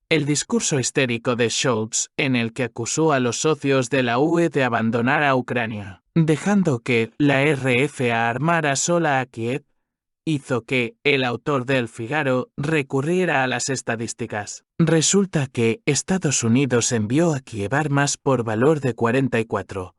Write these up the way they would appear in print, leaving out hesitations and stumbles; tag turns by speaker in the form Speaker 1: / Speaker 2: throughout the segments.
Speaker 1: El discurso histérico de Scholz, en el que acusó a los socios de la UE de abandonar a Ucrania, dejando que la RFA armara sola a Kiev, hizo que el autor del Figaro recurriera a las estadísticas. Resulta que Estados Unidos envió a Kiev armas por valor de 44,0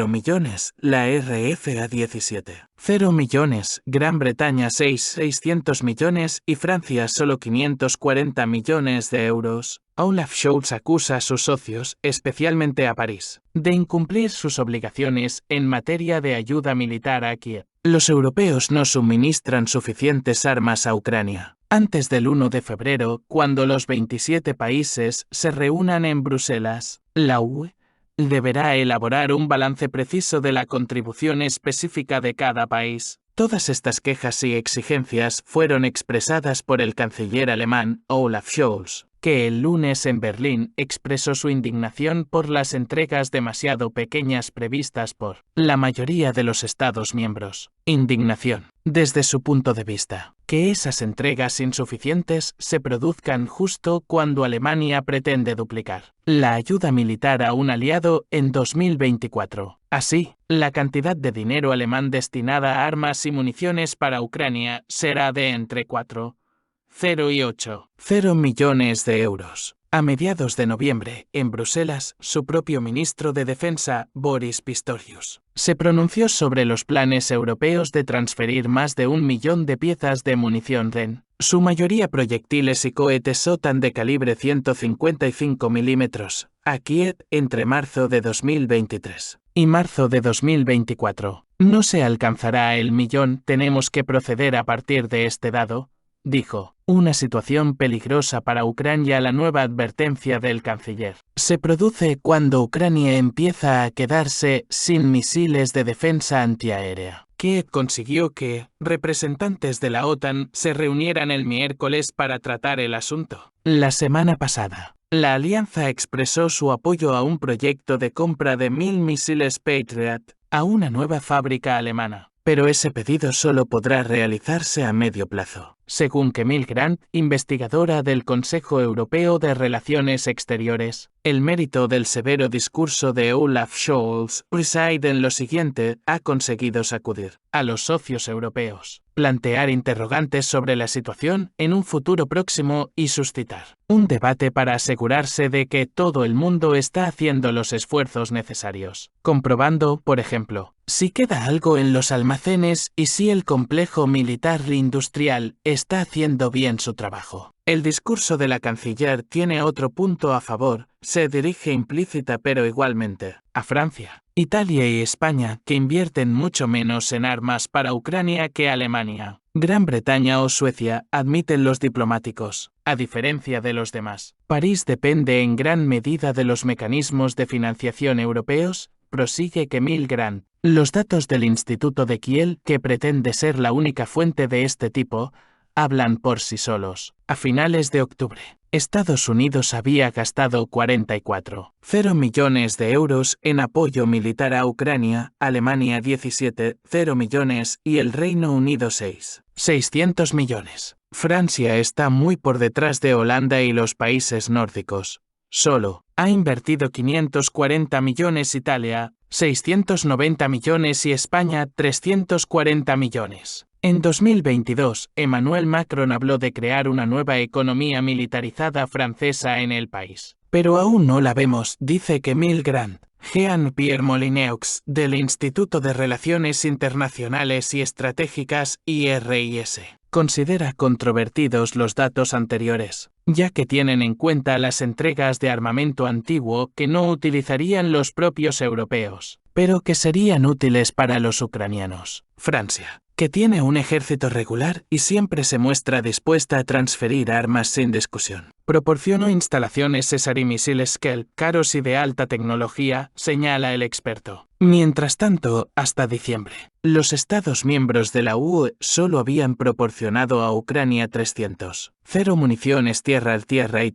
Speaker 1: millones, la RFA 17,0 millones, Gran Bretaña 600 millones y Francia solo 540 millones de euros. Olaf Scholz acusa a sus socios, especialmente a París, de incumplir sus obligaciones en materia de ayuda militar a Kiev. Los europeos no suministran suficientes armas a Ucrania. Antes del 1 de febrero, cuando los 27 países se reúnan en Bruselas, la UE deberá elaborar un balance preciso de la contribución específica de cada país. Todas estas quejas y exigencias fueron expresadas por el canciller alemán Olaf Scholz, que el lunes en Berlín expresó su indignación por las entregas demasiado pequeñas previstas por la mayoría de los Estados miembros. Indignación, desde su punto de vista, que esas entregas insuficientes se produzcan justo cuando Alemania pretende duplicar la ayuda militar a un aliado en 2024. Así, la cantidad de dinero alemán destinada a armas y municiones para Ucrania será de entre 4,0 y 8,0 millones de euros. A mediados de noviembre, en Bruselas, su propio ministro de Defensa, Boris Pistorius, se pronunció sobre los planes europeos de transferir más de 1 millón de piezas de munición REN, su mayoría proyectiles y cohetes OTAN de calibre 155 milímetros, a Kiev entre marzo de 2023 y marzo de 2024. No se alcanzará el millón, tenemos que proceder a partir de este dado, dijo. Una situación peligrosa para Ucrania. La nueva advertencia del canciller se produce cuando Ucrania empieza a quedarse sin misiles de defensa antiaérea. Kiev consiguió que representantes de la OTAN se reunieran el miércoles para tratar el asunto. La semana pasada, la alianza expresó su apoyo a un proyecto de compra de 1.000 misiles Patriot a una nueva fábrica alemana. Pero ese pedido solo podrá realizarse a medio plazo, según Camille Grant, investigadora del Consejo Europeo de Relaciones Exteriores. El mérito del severo discurso de Olaf Scholz reside en lo siguiente: ha conseguido sacudir a los socios europeos, plantear interrogantes sobre la situación en un futuro próximo y suscitar un debate para asegurarse de que todo el mundo está haciendo los esfuerzos necesarios, comprobando, por ejemplo, si queda algo en los almacenes y si el complejo militar industrial está haciendo bien su trabajo. El discurso de la canciller tiene otro punto a favor: se dirige implícita pero igualmente a Francia, Italia y España, que invierten mucho menos en armas para Ucrania que Alemania, Gran Bretaña o Suecia, admiten los diplomáticos. A diferencia de los demás, París depende en gran medida de los mecanismos de financiación europeos, prosigue Camille Grant. Los datos del Instituto de Kiel, que pretende ser la única fuente de este tipo, hablan por sí solos. A finales de octubre, Estados Unidos había gastado 44,0 millones de euros en apoyo militar a Ucrania, Alemania 17,0 millones y el Reino Unido 600 millones. Francia está muy por detrás de Holanda y los países nórdicos. Solo ha invertido 540 millones Italia, 690 millones y España 340 millones. En 2022, Emmanuel Macron habló de crear una nueva economía militarizada francesa en el país. Pero aún no la vemos, dice Camille Grant. Jean-Pierre Molineux, del Instituto de Relaciones Internacionales y Estratégicas, IRIS, considera controvertidos los datos anteriores, ya que tienen en cuenta las entregas de armamento antiguo que no utilizarían los propios europeos, pero que serían útiles para los ucranianos. Francia, que tiene un ejército regular y siempre se muestra dispuesta a transferir armas sin discusión, proporcionó instalaciones César y misiles Skell, caros y de alta tecnología, señala el experto. Mientras tanto, hasta diciembre, los Estados miembros de la UE solo habían proporcionado a Ucrania 300,0 municiones tierra-a-tierra y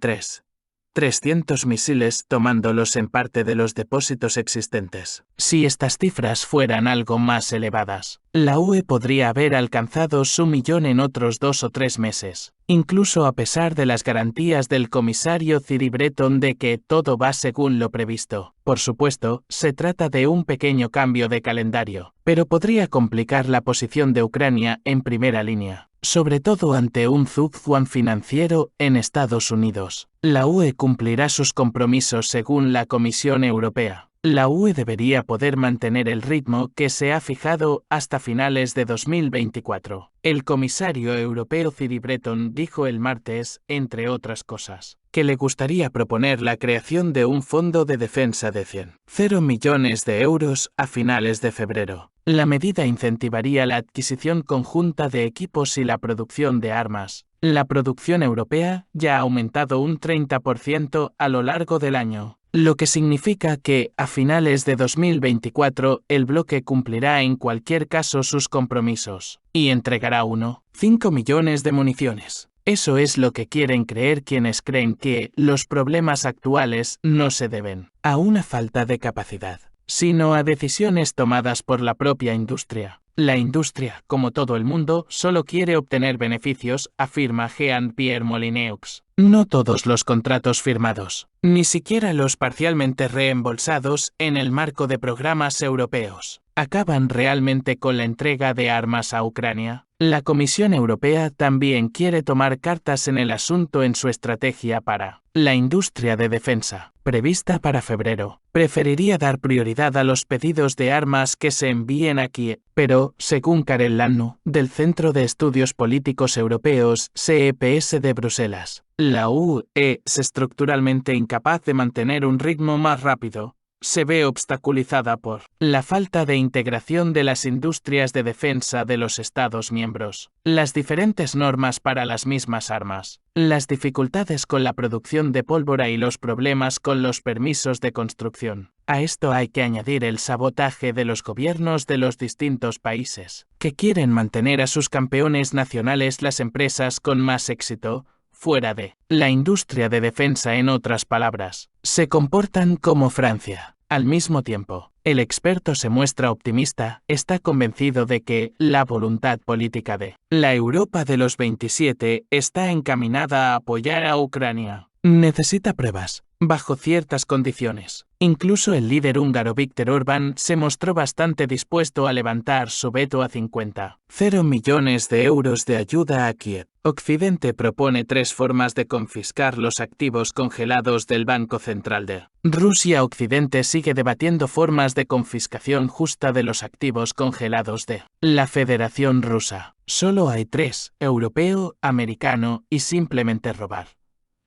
Speaker 1: 300 misiles, tomándolos en parte de los depósitos existentes. Si estas cifras fueran algo más elevadas, La UE podría haber alcanzado su millón en otros 2 o 3 meses, incluso a pesar de las garantías del comisario Thierry Breton de que todo va según lo previsto. Por supuesto, se trata de un pequeño cambio de calendario, pero podría complicar la posición de Ucrania en primera línea, sobre todo ante un zugzwang financiero en Estados Unidos. La UE cumplirá sus compromisos según la Comisión Europea. La UE debería poder mantener el ritmo que se ha fijado hasta finales de 2024. El comisario europeo Thierry Breton dijo el martes, entre otras cosas, que le gustaría proponer la creación de un fondo de defensa de 100,0 millones de euros a finales de febrero. La medida incentivaría la adquisición conjunta de equipos y la producción de armas. La producción europea ya ha aumentado un 30% a lo largo del año, lo que significa que, a finales de 2024, el bloque cumplirá en cualquier caso sus compromisos, y entregará 1,5 millones de municiones. Eso es lo que quieren creer quienes creen que los problemas actuales no se deben a una falta de capacidad, sino a decisiones tomadas por la propia industria. La industria, como todo el mundo, solo quiere obtener beneficios, afirma Jean-Pierre Molineux. No todos los contratos firmados, ni siquiera los parcialmente reembolsados en el marco de programas europeos, acaban realmente con la entrega de armas a Ucrania. La Comisión Europea también quiere tomar cartas en el asunto en su estrategia para la industria de defensa, prevista para febrero. Preferiría dar prioridad a los pedidos de armas que se envíen a Kiev, pero, según Karel Lannu, del Centro de Estudios Políticos Europeos CEPS de Bruselas, la UE es estructuralmente incapaz de mantener un ritmo más rápido. Se ve obstaculizada por la falta de integración de las industrias de defensa de los Estados miembros, las diferentes normas para las mismas armas, las dificultades con la producción de pólvora y los problemas con los permisos de construcción. A esto hay que añadir el sabotaje de los gobiernos de los distintos países, que quieren mantener a sus campeones nacionales, las empresas con más éxito, fuera de la industria de defensa. En otras palabras, se comportan como Francia. Al mismo tiempo, el experto se muestra optimista, está convencido de que la voluntad política de la Europa de los 27 está encaminada a apoyar a Ucrania. Necesita pruebas, bajo ciertas condiciones. Incluso el líder húngaro Viktor Orbán se mostró bastante dispuesto a levantar su veto a 50,0 millones de euros de ayuda a Kiev. Occidente propone 3 formas de confiscar los activos congelados del Banco Central de Rusia. Occidente sigue debatiendo formas de confiscación justa de los activos congelados de la Federación Rusa. Solo hay 3, europeo, americano y simplemente robar.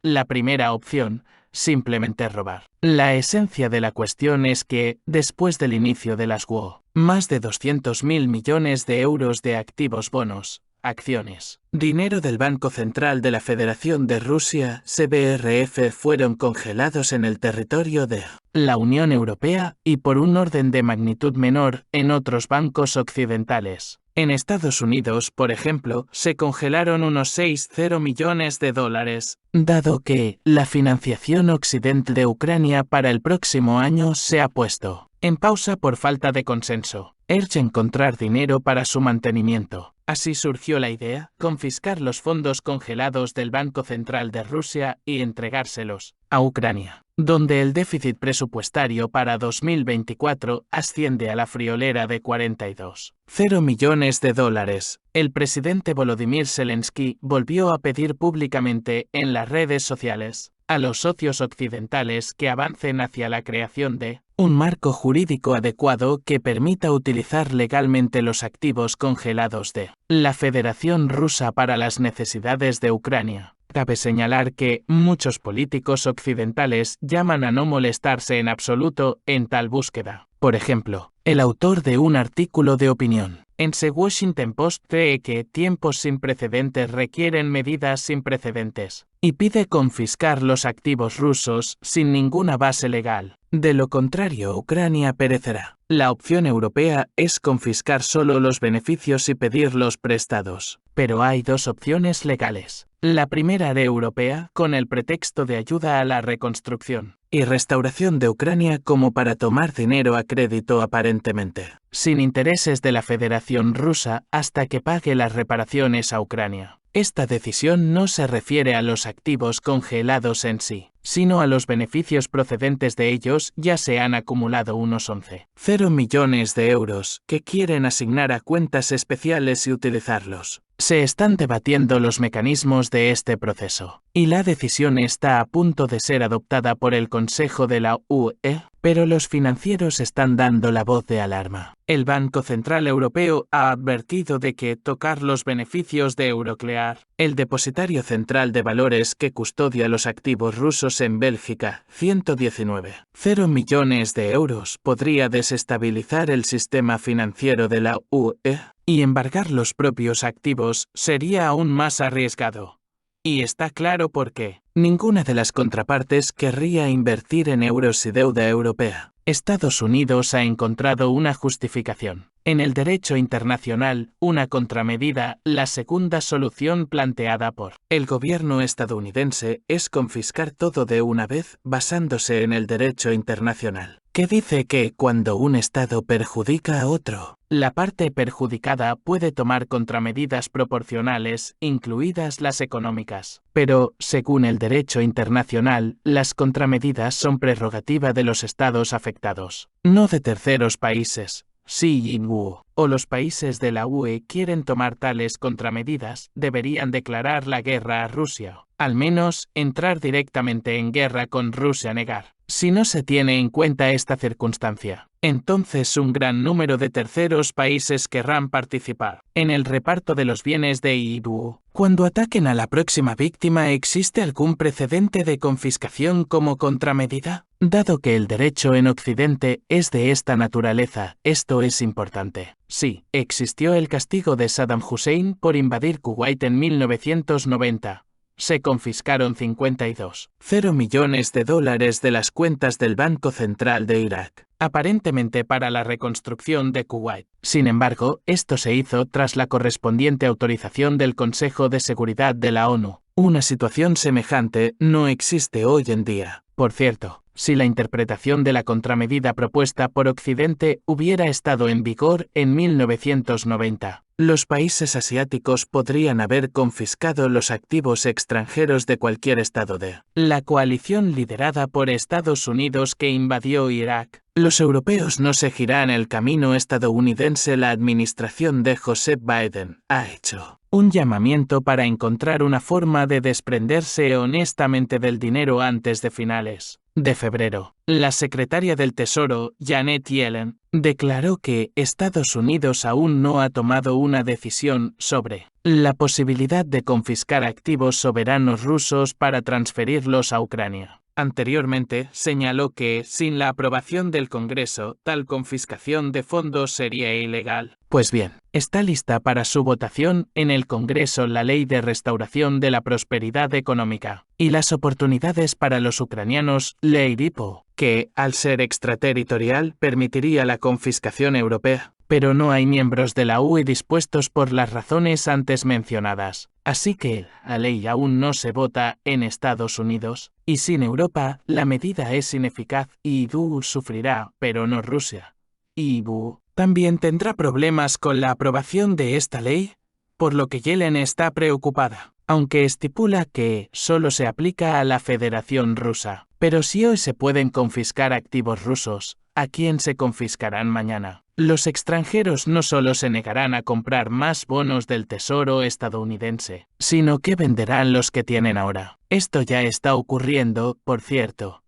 Speaker 1: La primera opción, simplemente robar. La esencia de la cuestión es que, después del inicio de las WO, más de 200.000 millones de euros de activos, bonos, acciones, dinero del Banco Central de la Federación de Rusia, CBRF, fueron congelados en el territorio de la Unión Europea y, por un orden de magnitud menor, en otros bancos occidentales. En Estados Unidos, por ejemplo, se congelaron unos 60 millones de dólares, dado que la financiación occidental de Ucrania para el próximo año se ha puesto en pausa por falta de consenso. Urge encontrar dinero para su mantenimiento. Así surgió la idea, confiscar los fondos congelados del Banco Central de Rusia y entregárselos a Ucrania, donde el déficit presupuestario para 2024 asciende a la friolera de 42,0 millones de dólares. El presidente Volodymyr Zelensky volvió a pedir públicamente en las redes sociales a los socios occidentales que avancen hacia la creación de un marco jurídico adecuado que permita utilizar legalmente los activos congelados de la Federación Rusa para las necesidades de Ucrania. Cabe señalar que muchos políticos occidentales llaman a no molestarse en absoluto en tal búsqueda. Por ejemplo, el autor de un artículo de opinión en The Washington Post cree que tiempos sin precedentes requieren medidas sin precedentes, y pide confiscar los activos rusos sin ninguna base legal. De lo contrario, Ucrania perecerá. La opción europea es confiscar solo los beneficios y pedirlos prestados. Pero hay 2 opciones legales. La primera era europea, con el pretexto de ayuda a la reconstrucción. y restauración de Ucrania como para tomar dinero a crédito aparentemente, sin intereses de la Federación Rusa hasta que pague las reparaciones a Ucrania. Esta decisión no se refiere a los activos congelados en sí, sino a los beneficios procedentes de ellos. Ya se han acumulado unos 11,0 millones de euros que quieren asignar a cuentas especiales y utilizarlos. Se están debatiendo los mecanismos de este proceso, y la decisión está a punto de ser adoptada por el Consejo de la UE, pero los financieros están dando la voz de alarma. El Banco Central Europeo ha advertido de que tocar los beneficios de Euroclear, el depositario central de valores que custodia los activos rusos en Bélgica, 119,0 millones de euros, podría desestabilizar el sistema financiero de la UE, y embargar los propios activos sería aún más arriesgado. Y está claro por qué. Ninguna de las contrapartes querría invertir en euros y deuda europea. Estados Unidos ha encontrado una justificación. En el derecho internacional, una contramedida, la segunda solución planteada por el gobierno estadounidense es confiscar todo de una vez basándose en el derecho internacional, que dice que cuando un Estado perjudica a otro, la parte perjudicada puede tomar contramedidas proporcionales, incluidas las económicas. Pero, según el derecho internacional, las contramedidas son prerrogativa de los estados afectados, no de terceros países. Si EU o los países de la UE quieren tomar tales contramedidas, deberían declarar la guerra a Rusia, al menos entrar directamente en guerra con Rusia. Negar. Si no se tiene en cuenta esta circunstancia, entonces un gran número de terceros países querrán participar en el reparto de los bienes de EU. Cuando ataquen a la próxima víctima, ¿existe algún precedente de confiscación como contramedida? Dado que el derecho en Occidente es de esta naturaleza, esto es importante. Sí, existió el castigo de Saddam Hussein por invadir Kuwait en 1990. Se confiscaron 52,0 millones de dólares de las cuentas del Banco Central de Irak, aparentemente para la reconstrucción de Kuwait. Sin embargo, esto se hizo tras la correspondiente autorización del Consejo de Seguridad de la ONU. Una situación semejante no existe hoy en día. Por cierto, si la interpretación de la contramedida propuesta por Occidente hubiera estado en vigor en 1990, los países asiáticos podrían haber confiscado los activos extranjeros de cualquier estado de la coalición liderada por Estados Unidos que invadió Irak. Los europeos no seguirán el camino estadounidense. La administración de Joseph Biden ha hecho un llamamiento para encontrar una forma de desprenderse honestamente del dinero antes de finales de febrero. La secretaria del Tesoro, Janet Yellen, declaró que Estados Unidos aún no ha tomado una decisión sobre la posibilidad de confiscar activos soberanos rusos para transferirlos a Ucrania. Anteriormente, señaló que, sin la aprobación del Congreso, tal confiscación de fondos sería ilegal. Pues bien, está lista para su votación en el Congreso la Ley de Restauración de la Prosperidad Económica y las Oportunidades para los Ucranianos, Ley DIPO, que, al ser extraterritorial, permitiría la confiscación europea. Pero no hay miembros de la UE dispuestos por las razones antes mencionadas. Así que, la ley aún no se vota en Estados Unidos, y sin Europa, la medida es ineficaz y EU sufrirá, pero no Rusia. EU también tendrá problemas con la aprobación de esta ley, por lo que Yellen está preocupada, aunque estipula que solo se aplica a la Federación Rusa. Pero si hoy se pueden confiscar activos rusos, ¿a quién se confiscarán mañana? Los extranjeros no solo se negarán a comprar más bonos del Tesoro estadounidense, sino que venderán los que tienen ahora. Esto ya está ocurriendo, por cierto.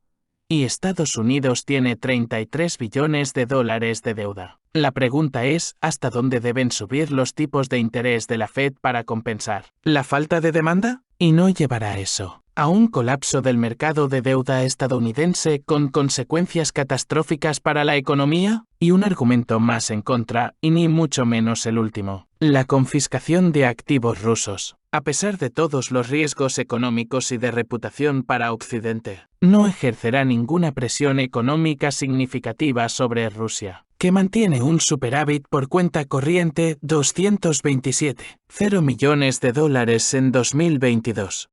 Speaker 1: Y Estados Unidos tiene 33 billones de dólares de deuda. La pregunta es, ¿hasta dónde deben subir los tipos de interés de la Fed para compensar la falta de demanda? Y no llevará a eso a un colapso del mercado de deuda estadounidense con consecuencias catastróficas para la economía. Y un argumento más en contra, y ni mucho menos el último: la confiscación de activos rusos, a pesar de todos los riesgos económicos y de reputación para Occidente, no ejercerá ninguna presión económica significativa sobre Rusia, que mantiene un superávit por cuenta corriente 227,0 millones de dólares en 2022.